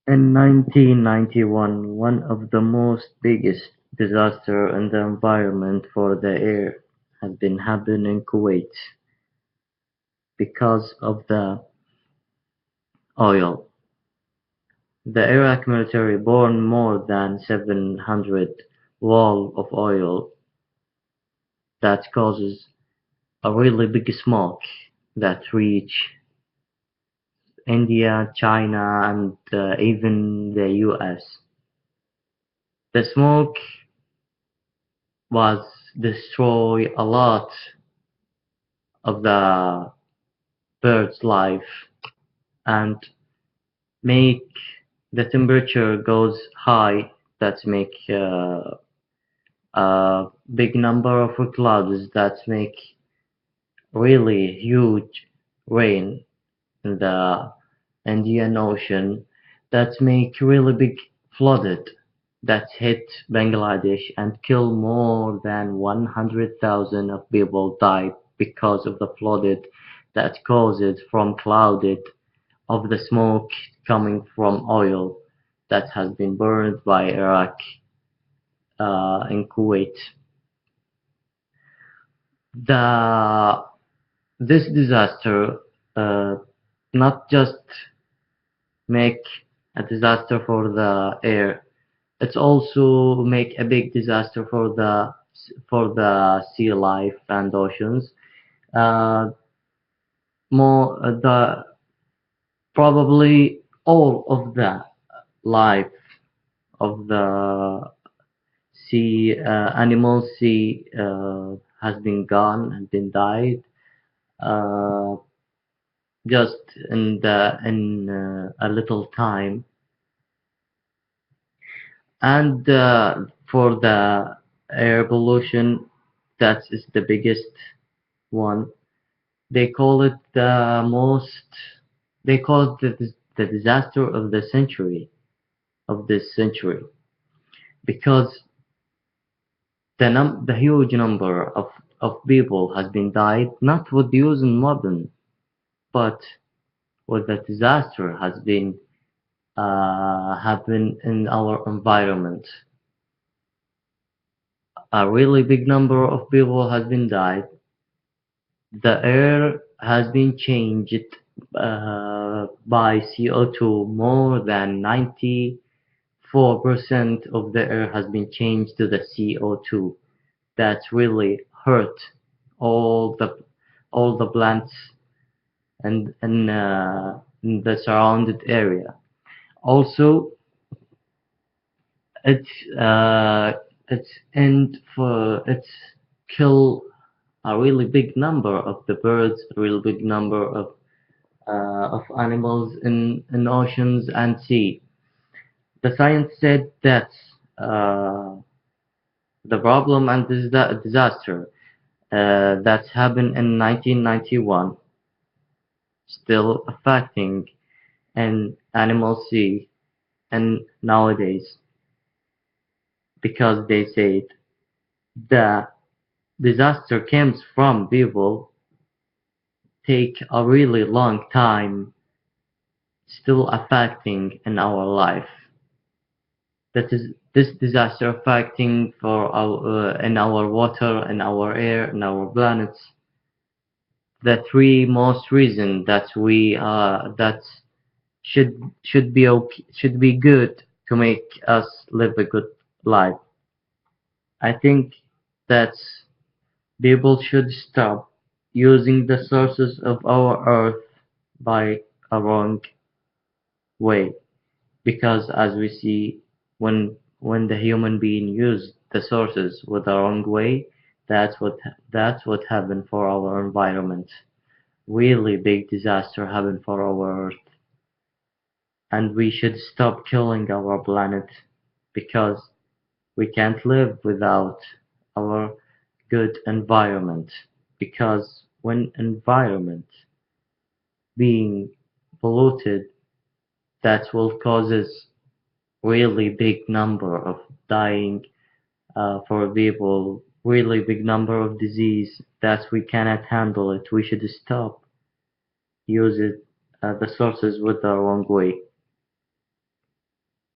In 1991, one of the most biggest disaster in the environment for the air has been happened in Kuwait because of the oil. The Iraq military burned more than 700 wall of oil that causes a really big smoke that reach India, China, and even the US. The smoke was destroy a lot of the bird's life and make the temperature goes high that make a big number of clouds that make really huge rain in the Indian Ocean that make really big flooded that hit Bangladesh and kill more than 100,000 of people died because of the flooded that caused from clouded of the smoke coming from oil that has been burned by Iraq in Kuwait. The this disaster uh, not just make a disaster for the air, it's also make a big disaster for the sea life and oceans. Uh, more the probably all of the life of the sea animals sea has been gone and been died uh, just in a little time. And for the air pollution, that is the biggest one. They call it the most. They call it the disaster of the century of this century because the huge number of people has been died not with using modern but with the disaster has been happened in our environment. A really big number of people has been died. The air has been changed by CO2. More than 94% of the air has been changed to the CO2. That really hurt all the all the plants and in the surrounded area. Also, it's uh, it's end for it's kill a really big number of the birds, a really big number of animals in oceans and sea. The science said that uh, the problem and disaster that happened in 1991 still affecting an animal sea and nowadays because they said the disaster comes from people take a really long time still affecting in our life. That is this disaster affecting for our in our water, in our air, in our planets. The three most reason that we that should be okay, should be good to make us live a good life. I think that people should stop using the sources of our earth by a wrong way because as we see when the human being used the sources with the wrong way that's what happened for our environment. Really big disaster happened for our earth and we should stop killing our planet because we can't live without our good environment because when environment being polluted that will causes really big number of dying for people, really big number of disease that we cannot handle it. We should stop use it the sources with the wrong way.